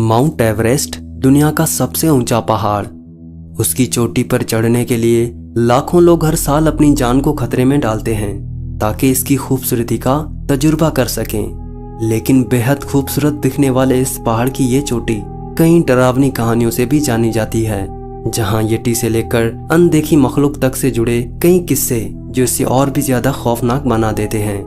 Mount Everest दुनिया का सबसे ऊंचा पहाड़। उसकी चोटी पर चढ़ने के लिए लाखों लोग हर साल अपनी जान को खतरे में डालते हैं ताकि इसकी खूबसूरती का तजुर्बा कर सकें। लेकिन बेहद खूबसूरत दिखने वाले इस पहाड़ की ये चोटी कई डरावनी कहानियों से भी जानी जाती है, जहां येटी से लेकर अनदेखी मखलूक तक से जुड़े कई किस्से जो इसे और भी ज्यादा खौफनाक बना देते हैं।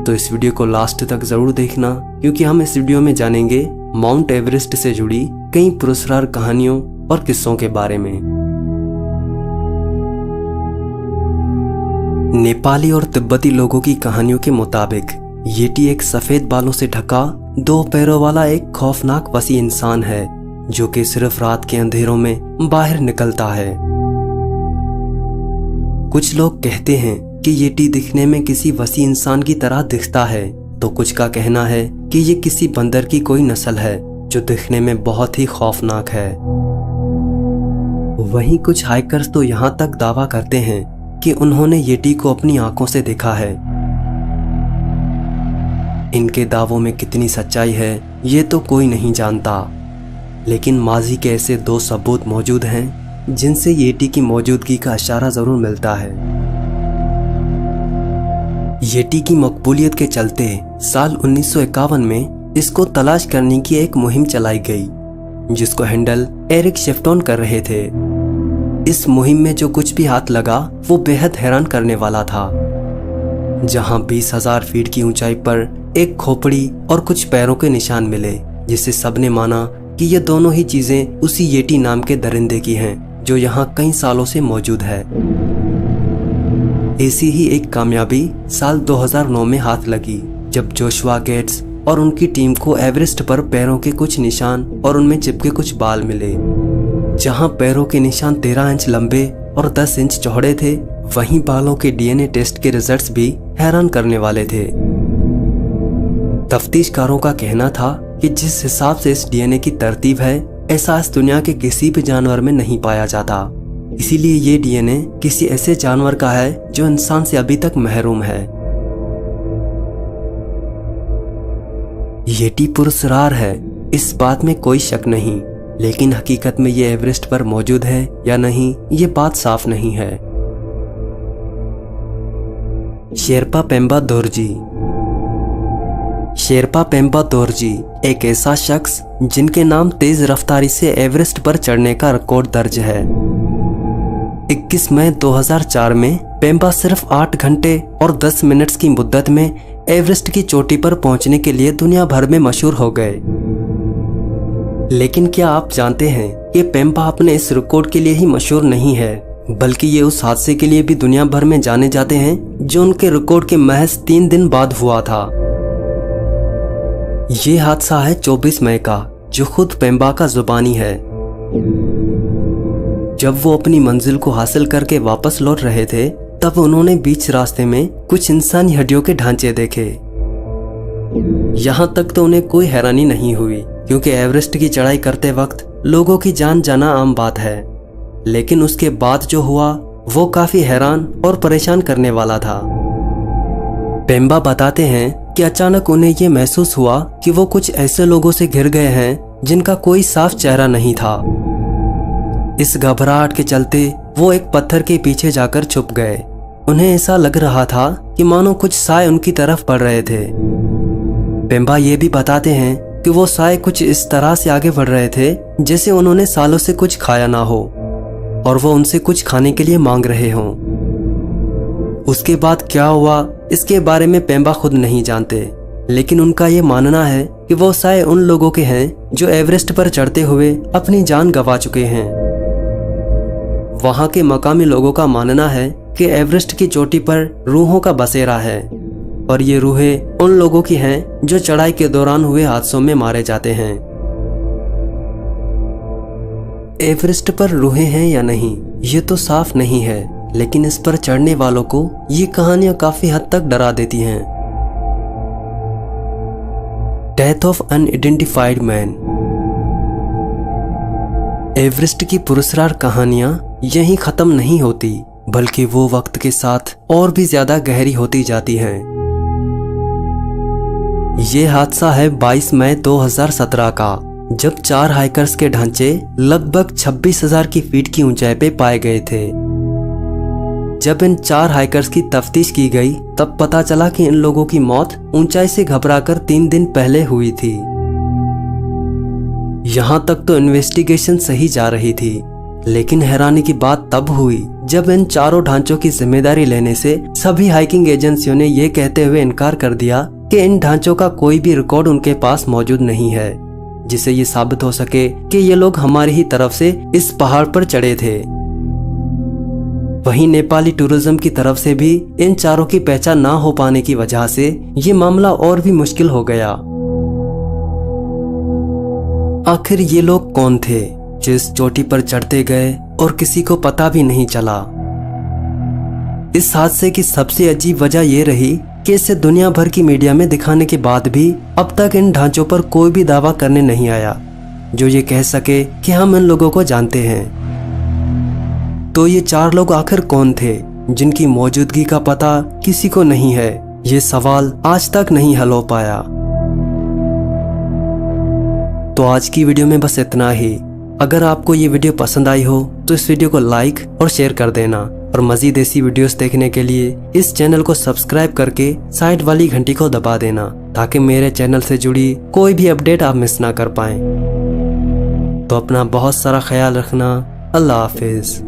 तो इस वीडियो को लास्ट तक जरूर देखना, क्योंकि हम इस वीडियो में जानेंगे माउंट एवरेस्ट से जुड़ी कई पुरस्कार कहानियों और किस्सों के बारे में। नेपाली और तिब्बती लोगों की कहानियों के मुताबिक येटी एक सफेद बालों से ढका 2 पैरों वाला एक खौफनाक वसी इंसान है जो कि सिर्फ रात के अंधेरों में बाहर निकलता है। कुछ लोग कहते हैं कि येटी दिखने में किसी वसी इंसान की तरह दिखता है, तो कुछ का कहना है कि ये किसी बंदर की कोई नस्ल है जो दिखने में बहुत ही खौफनाक है। वहीं कुछ हाइकर्स तो यहाँ तक दावा करते हैं कि उन्होंने येटी को अपनी आंखों से देखा है। इनके दावों में कितनी सच्चाई है ये तो कोई नहीं जानता, लेकिन माजी के ऐसे 2 सबूत मौजूद हैं जिनसे येटी की मौजूदगी का इशारा जरूर मिलता है। येटी की मकबूलियत के चलते साल 1951 में इसको तलाश करने की एक मुहिम चलाई गई, जिसको हैंडल एरिक शेफ्टन कर रहे थे। इस मुहिम में जो कुछ भी हाथ लगा वो बेहद हैरान करने वाला था। जहां 20,000 फीट की ऊंचाई पर एक खोपड़ी और कुछ पैरों के निशान मिले, जिससे सबने माना कि ये दोनों ही चीजें उसी येटी नाम के दरिंदे की हैं जो यहाँ कई सालों से मौजूद है। ऐसी ही एक कामयाबी साल 2009 में हाथ लगी, जब जोशुआ गेट्स और उनकी टीम को एवरेस्ट पर पैरों के कुछ निशान और उनमें चिपके कुछ बाल मिले। जहां पैरों के निशान 13 इंच लंबे और 10 इंच चौड़े थे, वहीं बालों के डीएनए टेस्ट के रिजल्ट्स भी हैरान करने वाले थे। तफ्तीशकारों का कहना था कि जिस हिसाब से इस डीएनए की तरतीब है, ऐसा इस दुनिया के किसी भी जानवर में नहीं पाया जाता। इसीलिए ये डीएनए किसी ऐसे जानवर का है जो इंसान से अभी तक महरूम है। येटी पुरस्कार है, इस बात में कोई शक नहीं, लेकिन हकीकत में ये एवरेस्ट पर मौजूद है या नहीं ये बात साफ नहीं है। शेरपा पेम्बा दोरजी। शेरपा पेम्बा दोरजी एक ऐसा शख्स जिनके नाम तेज रफ्तारी से एवरेस्ट पर चढ़ने का रिकॉर्ड दर्ज है। 21 मई 2004 में पेम्बा सिर्फ 8 घंटे और 10 मिनट्स की मुद्दत में एवरेस्ट की चोटी पर पहुंचने के लिए दुनिया भर में मशहूर हो गए। लेकिन क्या आप जानते हैं ये पेम्बा अपने इस रिकॉर्ड के लिए ही मशहूर नहीं है, बल्कि ये उस हादसे के लिए भी दुनिया भर में जाने जाते हैं जो उनके रिकॉर्ड के महज 3 दिन बाद हुआ था। ये हादसा है 24 मई का, जो खुद पेम्बा का जुबानी है। जब वो अपनी मंजिल को हासिल करके वापस लौट रहे थे, तब उन्होंने बीच रास्ते में कुछ इंसानी हड्डियों के ढांचे देखे। यहाँ तक तो उन्हें कोई हैरानी नहीं हुई, क्योंकि एवरेस्ट की चढ़ाई करते वक्त लोगों की जान जाना आम बात है। लेकिन उसके बाद जो हुआ वो काफी हैरान और परेशान करने वाला था। पेम्बा बताते हैं कि अचानक उन्हें ये महसूस हुआ कि वो कुछ ऐसे लोगों से घिर गए हैं जिनका कोई साफ चेहरा नहीं था। इस घबराहट के चलते वो एक पत्थर के पीछे जाकर छुप गए। उन्हें ऐसा लग रहा था कि मानो कुछ साए उनकी तरफ बढ़ रहे थे। पेम्बा ये भी बताते हैं कि वो साए कुछ इस तरह से आगे बढ़ रहे थे जैसे उन्होंने सालों से कुछ खाया ना हो और वो उनसे कुछ खाने के लिए मांग रहे हों। उसके बाद क्या हुआ इसके बारे में पेम्बा खुद नहीं जानते, लेकिन उनका ये मानना है कि वो साए उन लोगों के हैं जो एवरेस्ट पर चढ़ते हुए अपनी जान गंवा चुके हैं। वहां के मकामी लोगों का मानना है कि एवरेस्ट की चोटी पर रूहों का बसेरा है, और ये रूहें उन लोगों की हैं जो चढ़ाई के दौरान हुए हादसों में मारे जाते हैं। एवरेस्ट पर रूहें हैं या नहीं ये तो साफ नहीं है, लेकिन इस पर चढ़ने वालों को ये कहानियां काफी हद तक डरा देती हैं। Death of unidentified man. Everest की पुरस्कार कहानियां यहीं खत्म नहीं होती, बल्कि वो वक्त के साथ और भी ज्यादा गहरी होती जाती हैं। ये हादसा है 22 मई 2017 का, जब 4 हाइकर्स के ढांचे लगभग 26,000 की फीट की ऊंचाई पे पाए गए थे। जब इन 4 हाइकर्स की तफ्तीश की गई तब पता चला कि इन लोगों की मौत ऊंचाई से घबराकर 3 दिन पहले हुई थी। यहां तक तो इन्वेस्टिगेशन सही जा रही थी, लेकिन हैरानी की बात तब हुई जब इन चारों ढांचों की जिम्मेदारी लेने से सभी हाइकिंग एजेंसियों ने यह कहते हुए इनकार कर दिया कि इन ढांचों का कोई भी रिकॉर्ड उनके पास मौजूद नहीं है, जिससे ये साबित हो सके कि ये लोग हमारी ही तरफ से इस पहाड़ पर चढ़े थे। वहीं नेपाली टूरिज्म की तरफ से भी इन चारों की पहचान ना हो पाने की वजह से ये मामला और भी मुश्किल हो गया। आखिर ये लोग कौन थे जो इस चोटी पर चढ़ते गए और किसी को पता भी नहीं चला? इस हादसे की सबसे अजीब वजह यह रही कि इसे दुनिया भर की मीडिया में दिखाने के बाद भी अब तक इन ढांचों पर कोई भी दावा करने नहीं आया जो ये कह सके कि हम इन लोगों को जानते हैं। तो ये 4 लोग आखिर कौन थे जिनकी मौजूदगी का पता किसी को नहीं है? ये सवाल आज तक नहीं हल हो पाया। तो आज की वीडियो में बस इतना ही। अगर आपको ये वीडियो पसंद आई हो तो इस वीडियो को लाइक और शेयर कर देना, और मजीद ऐसी वीडियोस देखने के लिए इस चैनल को सब्सक्राइब करके साइड वाली घंटी को दबा देना, ताकि मेरे चैनल से जुड़ी कोई भी अपडेट आप मिस ना कर पाएं। तो अपना बहुत सारा ख्याल रखना। अल्लाह हाफिज।